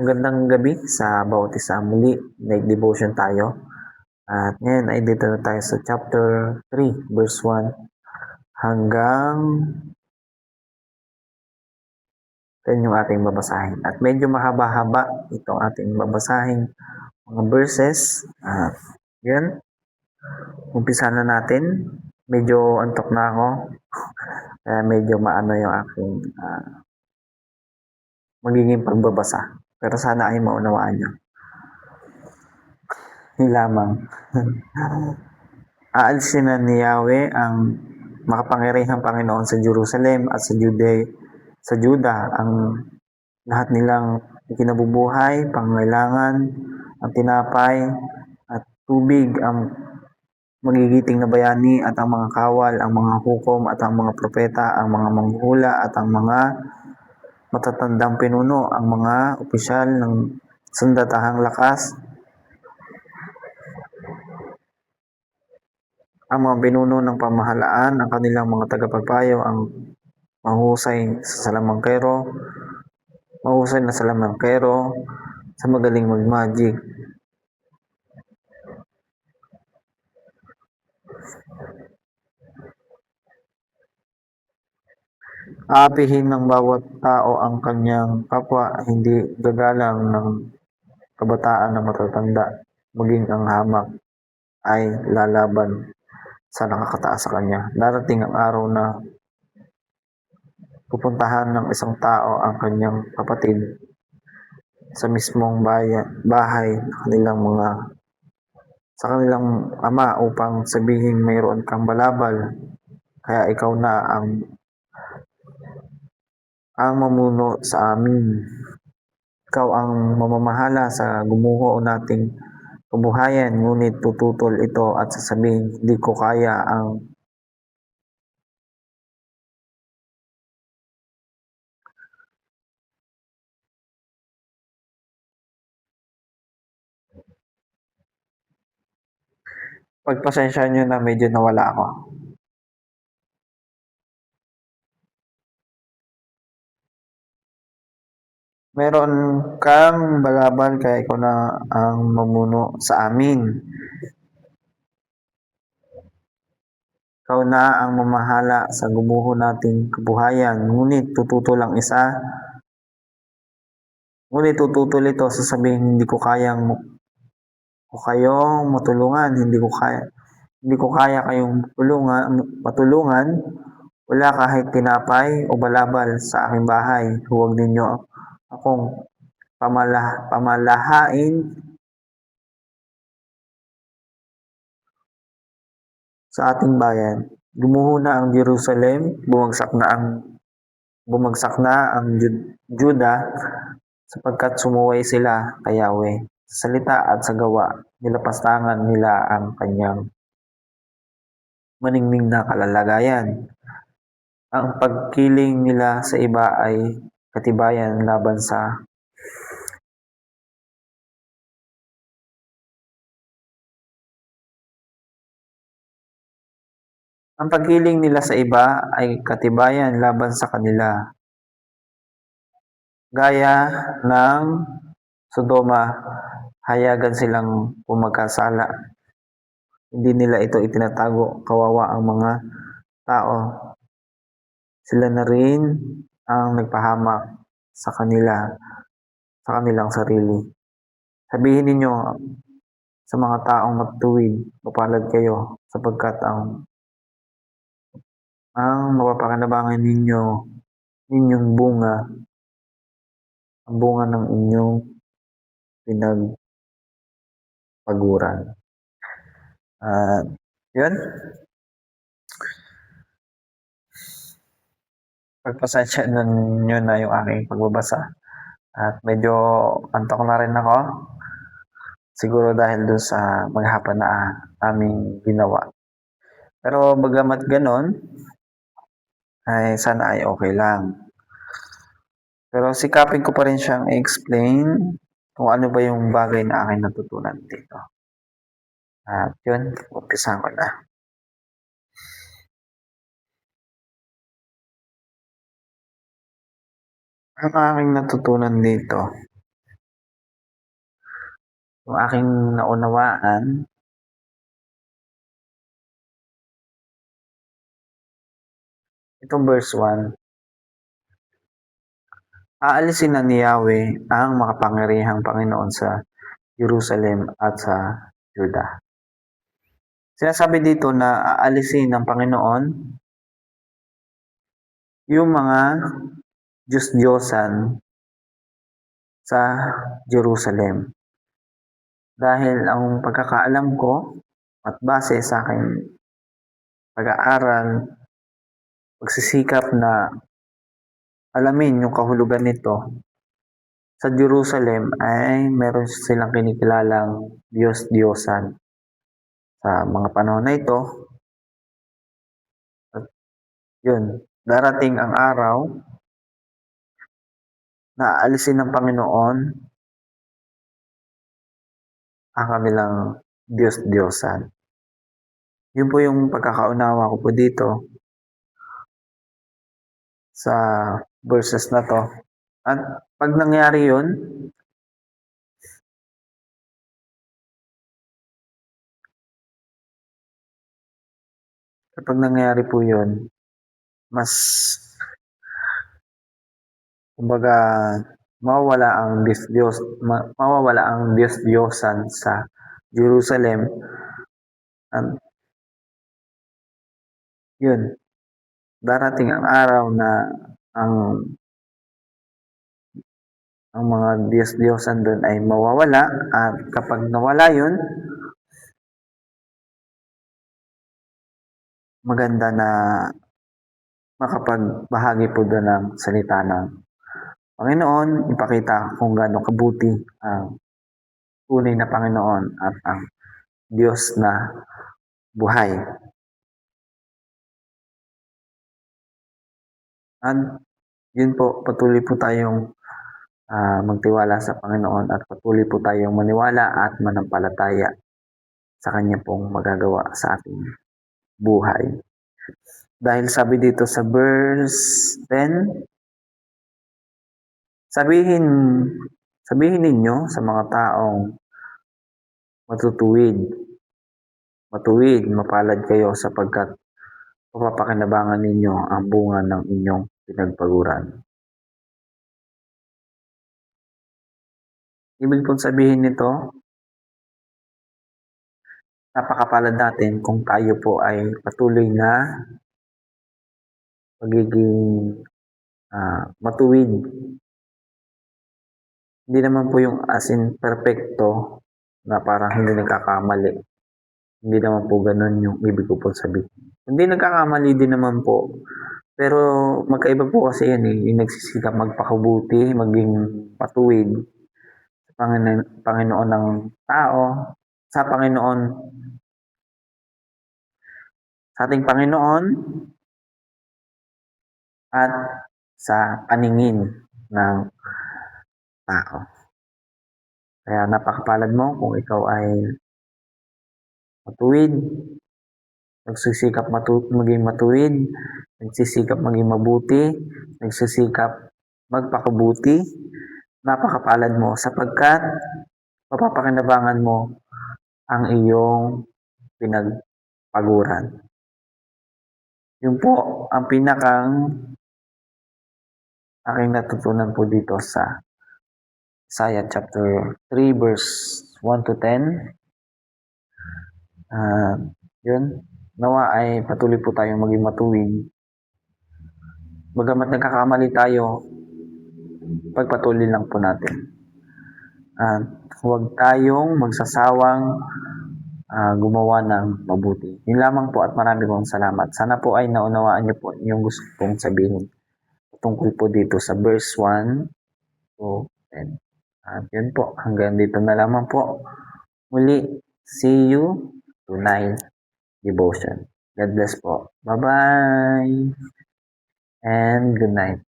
Magandang gabi sa bawat isa. Muli, night devotion tayo. At ngayon ay dito na tayo sa chapter 3, verse 1 hanggang 10 yung ating babasahin. At medyo mahaba-haba itong ating babasahin mga verses. At yan, umpisa na natin. Medyo antok na ako. Kaya medyo maano yung aking magiging pagbabasa. Pero sana ay maunawaan nyo. Yun lamang. Aalisin na ni Yahweh ang makapangyarihang Panginoon sa Jerusalem at sa Juda ang lahat nilang ikinabubuhay, pangangailangan, ang tinapay at tubig, ang magigiting na bayani at ang mga kawal, ang mga hukom at ang mga propeta, ang mga manghuhula at ang mga matatandang pinuno, ang mga opisyal ng sandatahang lakas, ang mga pinuno ng pamahalaan, ang kanilang mga tagapagpayo, ang mahusay na salamangkero, sa magaling mag-magic. Aapihin ng bawat tao ang kanyang kapwa, hindi gagalang ng kabataan na matatanda, maging ang hamak ay lalaban sa nakakataas sa kanya. Darating ang araw na pupuntahan ng isang tao ang kanyang kapatid sa mismong bahay sa kanilang ama upang sabihin mayroon kang balabal, kaya ikaw na ang mamuno sa amin. Ikaw ang mamamahala sa gumuho nating kabuhayan, ngunit tututol ito at sasabihin, hindi ko kaya ang pagpasensya nyo na medyo nawala ako. Meron kang balabal kaya ikaw na ang mamuno sa amin. Ikaw na ang mamahala sa gumuho nating kabuhayan. Ngunit tututol ito sasabihin, hindi ko kayong matulungan, hindi ko kaya kayong matulungan. Wala kahit tinapay o balabal sa aking bahay. Huwag ninyo akong pamalahain sa ating bayan. Gumuho na ang Jerusalem, bumagsak na ang Juda, sapagkat sumuway sila kay Yahweh. Sa salita at sa gawa, nilapastangan nila ang kanyang maningning na kalalagayan. Ang pagkiling nila sa iba ay katibayan laban sa kanila. Gaya ng Sodoma, hayagan silang pumagkasala. Hindi nila ito itinatago, kawawa ang mga tao. Sila na rin ang nagpahamak sa kanilang sarili. Sabihin ninyo sa mga taong matuwid, mapalad kayo, sapagkat ang mapapakinabangan ninyong bunga, ang bunga ng inyong pinagpaguran. Yun. Pagpasensya nyo na yung aking pagbabasa. At medyo antok na rin ako. Siguro dahil doon sa maghapon na aming ginawa. Pero bagamat ganon, ay sana ay okay lang. Pero sikapin ko pa rin siyang i-explain kung ano ba yung bagay na aking natutunan dito. At yun, umpisahan ko na. Ang aking natutunan dito yung aking naunawaan, itong verse 1, aalisin na ni Yahweh ang makapangyarihang Panginoon sa Jerusalem at sa Judah. Sinasabi dito na aalisin ng Panginoon yung mga Diyos-Diyosan sa Jerusalem. Dahil ang pagkakaalam ko at base sa aking pag-aaral, pagsisikap na alamin yung kahulugan nito, sa Jerusalem ay meron silang kinikilalang Diyos-Diyosan. Sa mga panahon na ito, at yun, darating ang araw na aalisin ng Panginoon ang kanilang Diyos-Diyosan. Yun po yung pagkakaunawa ko po dito sa verses na to. At pag nangyari yun, kapag nangyari po yun, mas kumbaga mawawala ang Diyos-Diyosan sa Jerusalem. Yun, darating ang araw na ang mga Diyos-Diyosan doon ay mawawala, at kapag nawala yun, maganda na makapagbahagi po doon ng salita ng Panginoon, ipakita kung gaano kabuti ang tunay na Panginoon at ang Diyos na buhay. At yun po, patuloy po tayong magtiwala sa Panginoon at patuloy po tayong maniwala at manampalataya sa Kanya pong magagawa sa ating buhay. Dahil sabi dito sa verse 10, sabihin ninyo sa mga taong matuwid, mapalad kayo sapagkat mapapakinabangan ninyo ang bunga ng inyong pinagpaguran. Ibig pong sabihin nito, napakapalad natin kung tayo po ay patuloy na pagiging matuwid. Hindi naman po yung as in perfecto na parang hindi nagkakamali. Hindi naman po ganun yung ibig ko po sabihin. Hindi nagkakamali din naman po. Pero magkaiba po kasi yan eh. Yung nagsisikap magpakabuti, maging patuwid sa Panginoon ng tao, sa ating Panginoon, at sa paningin ng tao. Kaya napakapalad mo kung ikaw ay matuwid, nagsisikap maging matuwid, nagsisikap maging mabuti, nagsisikap magpakabuti. Napakapalad mo sapagkat mapapakinabangan mo ang iyong pinagpaguran. Yun po ang pinakang aking natutunan po dito sa Isaiah chapter 3 verse 1 to 10. Yun, nawa ay patuloy po tayong maging matuwid. Bagamat nagkakamali tayo, pagpatuloy lang po natin. Huwag tayong magsasawang gumawa ng mabuti. Yun lamang po at marami pong salamat. Sana po ay naunawaan niyo po yung gusto kong sabihin tungkol po dito sa verse 1 to 10. At yun po, hanggang dito na lamang po. Muli, see you tonight devotion. God bless po. Bye-bye and good night.